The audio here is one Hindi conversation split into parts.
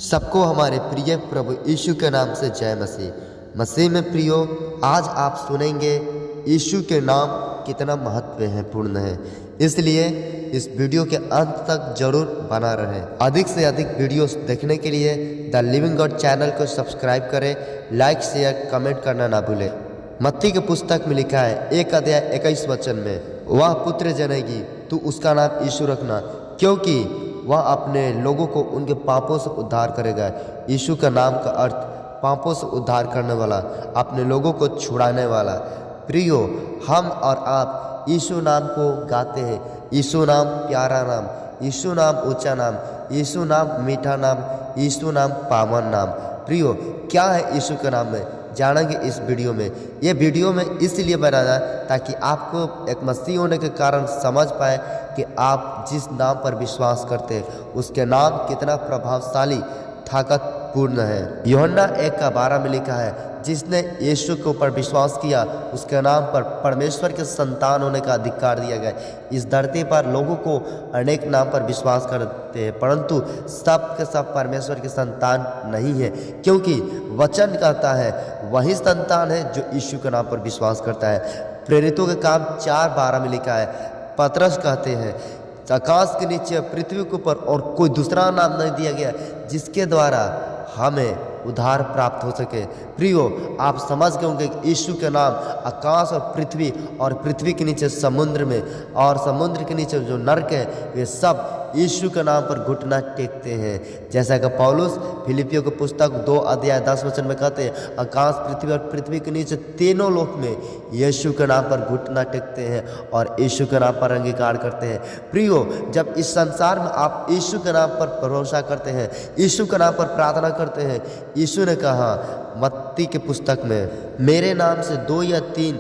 सबको हमारे प्रिय प्रभु यीशु के नाम से जय मसीह। मसीह में प्रियो, आज आप सुनेंगे यीशु के नाम कितना महत्वपूर्ण है, इसलिए इस वीडियो के अंत तक जरूर बना रहें। अधिक से अधिक वीडियोस देखने के लिए द लिविंग गॉड चैनल को सब्सक्राइब करें, लाइक शेयर कमेंट करना ना भूलें। मत्ती की पुस्तक में लिखा है 1 अध्याय 21 वचन में, वह पुत्र जनेगी, तू उसका नाम यीशु रखना, क्योंकि वह अपने लोगों को उनके पापों से उद्धार करेगा। यीशु का नाम का अर्थ पापों से उद्धार करने वाला, अपने लोगों को छुड़ाने वाला। प्रियो, हम और आप यीशु नाम को गाते हैं। यीशु नाम प्यारा नाम, यीशु नाम ऊंचा नाम, यीशु नाम मीठा नाम, यीशु नाम पावन नाम। प्रियो, क्या है यीशु के नाम में जानेंगे इस वीडियो में। ये वीडियो में इसलिए बनाया ताकि आपको एक मसीह होने के कारण समझ पाए कि आप जिस नाम पर विश्वास करते हैं उसके नाम कितना प्रभावशाली ताकतपूर्ण है। यूहन्ना 1:12 में लिखा है, जिसने यीशु के ऊपर विश्वास किया उसके नाम पर परमेश्वर के संतान होने का अधिकार दिया गया। इस धरती पर लोगों को अनेक नाम पर विश्वास करते हैं, परंतु सब के सब परमेश्वर के संतान नहीं है, क्योंकि वचन कहता है वही संतान है जो यीशु के नाम पर विश्वास करता है। प्रेरितों के काम 4:12 में लिखा है, पतरस कहते हैं, आकाश के नीचे पृथ्वी के ऊपर और कोई दूसरा नाम नहीं दिया गया जिसके द्वारा हमें उद्धार प्राप्त हो सके। प्रियो, आप समझ गए होंगे कि यीशु के नाम आकाश और पृथ्वी के नीचे समुद्र में और समुद्र के नीचे जो नरक है वे सब यीशु के नाम पर घुटना टेकते हैं। जैसा कि पौलुस फिलिपियों की पुस्तक 2 अध्याय 10 वचन में कहते हैं, आकाश पृथ्वी और पृथ्वी के नीचे तीनों लोक में यीशु के नाम पर घुटना टेकते हैं और यीशु के नाम पर अंगीकार करते हैं। प्रियो, जब इस संसार में आप यीशु के नाम पर भरोसा करते हैं, यीशु के नाम पर प्रार्थना करते हैं, यीशु ने कहा मत्ती की पुस्तक में, मेरे नाम से 2 या 3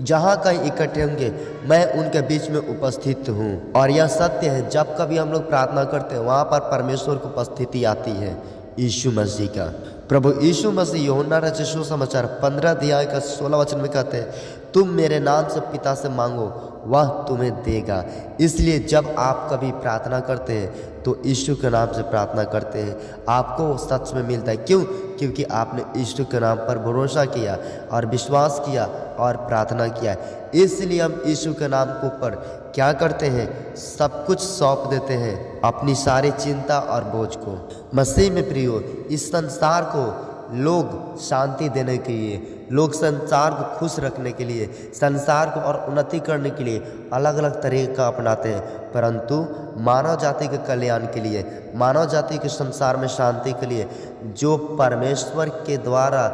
जहाँ कहीं इकट्ठे होंगे मैं उनके बीच में उपस्थित हूँ। और यह सत्य है, जब कभी हम लोग प्रार्थना करते हैं वहाँ पर परमेश्वर की उपस्थिति आती है। यीशु मसीह का प्रभु यीशु मसीह यूहन्ना रचित सुसमाचार 15 अध्याय का 16 वचन में कहते हैं, तुम मेरे नाम से पिता से मांगो वह तुम्हें देगा। इसलिए जब आप कभी प्रार्थना करते हैं तो यीशु के नाम से प्रार्थना करते हैं, आपको सच में मिलता है। क्यों? क्योंकि आपने यीशु के नाम पर भरोसा किया और विश्वास किया और प्रार्थना किया। इसलिए हम यीशु के नाम के ऊपर क्या करते हैं, सब कुछ सौंप देते हैं, अपनी सारी चिंता और बोझ को। मसीह में प्रियो, इस संसार को लोग शांति देने के लिए, लोग संसार को खुश रखने के लिए, संसार को और उन्नति करने के लिए अलग अलग तरीका अपनाते हैं, परंतु मानव जाति के कल्याण के लिए, मानव जाति के संसार में शांति के लिए जो परमेश्वर के द्वारा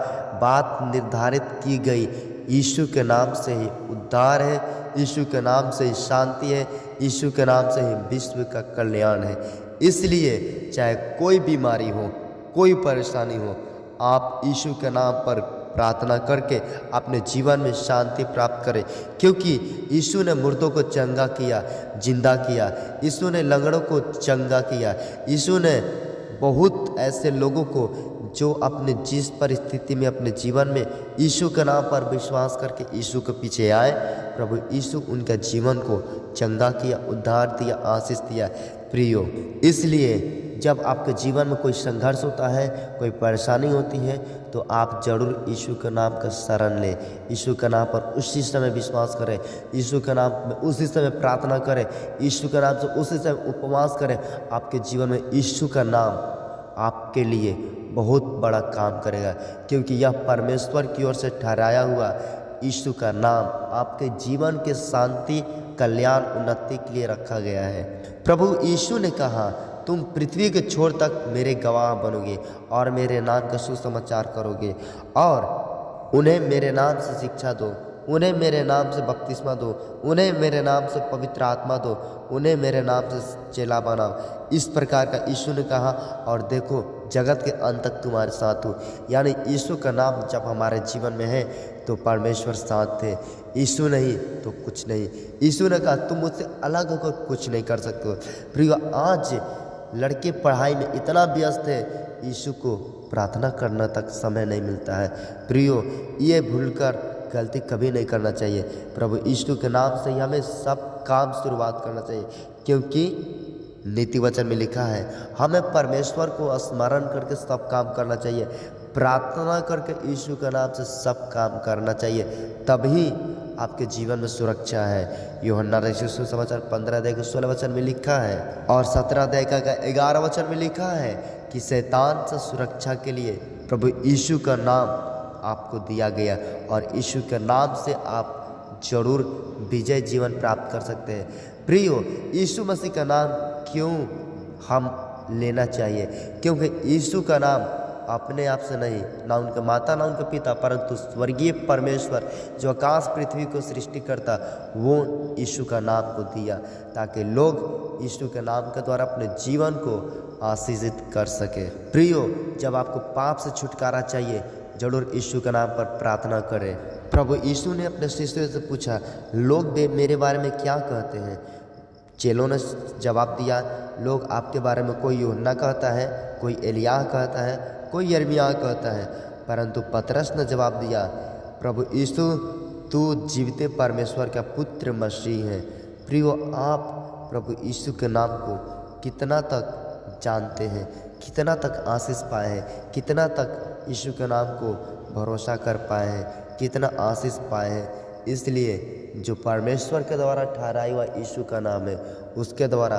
बात निर्धारित की गई, यीशु के नाम से ही उद्धार है, यीशु के नाम से ही शांति है, यीशु के नाम से ही विश्व का कल्याण है। इसलिए चाहे कोई बीमारी हो, कोई परेशानी हो, आप यीशु के नाम पर प्रार्थना करके अपने जीवन में शांति प्राप्त करें, क्योंकि यीशु ने मुर्दों को चंगा किया, जिंदा किया, यीशु ने लंगड़ों को चंगा किया, यीशु ने बहुत ऐसे लोगों को जो अपने जिस परिस्थिति में अपने जीवन में यीशु के नाम पर विश्वास करके यीशु के पीछे आए, प्रभु यीशु उनका जीवन को चंगा किया, उद्धार दिया, आशीष दिया। प्रियो, इसलिए जब आपके जीवन में कोई संघर्ष होता है, कोई परेशानी होती है, तो आप जरूर यीशु के नाम का शरण लें, यीशु के नाम पर उसी समय विश्वास करें, यीशु के नाम में उसी समय प्रार्थना करें, यीशु के नाम से उसी समय उपवास करें। आपके जीवन में यीशु का नाम आपके लिए बहुत बड़ा काम करेगा, क्योंकि यह परमेश्वर की ओर से ठहराया हुआ यीशु का नाम आपके जीवन के शांति, कल्याण, उन्नति के लिए रखा गया है। प्रभु यीशु ने कहा, तुम पृथ्वी के छोर तक मेरे गवाह बनोगे और मेरे नाम का सुसमाचार करोगे, और उन्हें मेरे नाम से शिक्षा दो, उन्हें मेरे नाम से बपतिस्मा दो, उन्हें मेरे नाम से पवित्र आत्मा दो, उन्हें मेरे नाम से चेला बनाओ। इस प्रकार का यीशु ने कहा, और देखो जगत के अंत तक तुम्हारे साथ हो। यानी यीशु का नाम जब हमारे जीवन में है तो परमेश्वर साथ थे, यीशु नहीं तो कुछ नहीं। यीशु ने कहा, तुम मुझसे अलग होकर कुछ नहीं कर सकते हो। प्रियो, आज लड़के पढ़ाई में इतना व्यस्त है, यीशु को प्रार्थना करना तक समय नहीं मिलता है। प्रियो, ये भूलकर गलती कभी नहीं करना चाहिए। प्रभु यीशु के नाम से ही हमें सब काम शुरुआत करना चाहिए, क्योंकि नीति वचन में लिखा है हमें परमेश्वर को स्मरण करके सब काम करना चाहिए, प्रार्थना करके यीशु के नाम से सब काम करना चाहिए, तभी आपके जीवन में सुरक्षा है। यूहन्ना रचित सुसमाचार 15 अध्याय के 16 वचन में लिखा है और 17 अध्याय का 11 वचन में लिखा है कि शैतान से सुरक्षा के लिए प्रभु यीशु का नाम आपको दिया गया और यीशु के नाम से आप जरूर विजय जीवन प्राप्त कर सकते हैं। प्रियो, यीशु मसीह का नाम क्यों हम लेना चाहिए? क्योंकि यीशु का नाम अपने आप से नहीं, ना उनके माता ना उनके पिता, परंतु स्वर्गीय परमेश्वर जो आकाश पृथ्वी को सृष्टि करता, वो यीशु का नाम को दिया ताकि लोग यीशु के नाम के द्वारा अपने जीवन को आशीषित कर सके। प्रियो, जब आपको पाप से छुटकारा चाहिए जरूर यीशु के नाम पर प्रार्थना करें। प्रभु यीशु ने अपने शिष्यों से पूछा, लोग मेरे बारे में क्या कहते हैं? चेलों ने जवाब दिया, लोग आपके बारे में कोई यूहन्ना कहता है, कोई एलिय्याह कहता है, कोई यिर्मयाह कहता है। परंतु पतरस ने जवाब दिया, प्रभु यीशु तू जीवते परमेश्वर का पुत्र मसीह है। प्रियो, आप प्रभु यीशु के नाम को कितना तक जानते हैं, कितना तक आशीष पाए हैं, कितना तक यीशु के नाम को भरोसा कर पाए हैं, कितना आशीष पाए हैं? इसलिए जो परमेश्वर के द्वारा ठहराया हुआ यीशु का नाम है, उसके द्वारा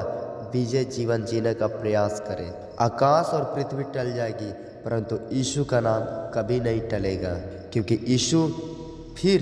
विजय जीवन जीने का प्रयास करें। आकाश और पृथ्वी टल जाएगी परंतु यीशु का नाम कभी नहीं टलेगा, क्योंकि यीशु फिर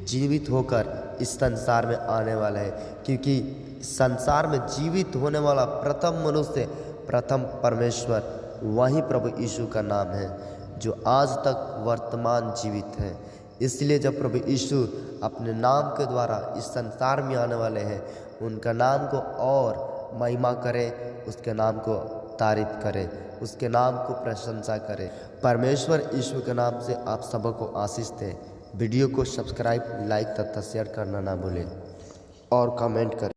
जीवित होकर इस संसार में आने वाला है। क्योंकि संसार में जीवित होने वाला प्रथम मनुष्य, प्रथम परमेश्वर वही प्रभु यीशु का नाम है जो आज तक वर्तमान जीवित है। इसलिए जब प्रभु यीशु अपने नाम के द्वारा इस संसार में आने वाले हैं, उनका नाम को और महिमा करें, उसके नाम को तारीफ करें, उसके नाम को प्रशंसा करें। परमेश्वर यीशु के नाम से आप सबको आशीष दें। वीडियो को सब्सक्राइब, लाइक तथा शेयर करना ना भूलें और कमेंट करें।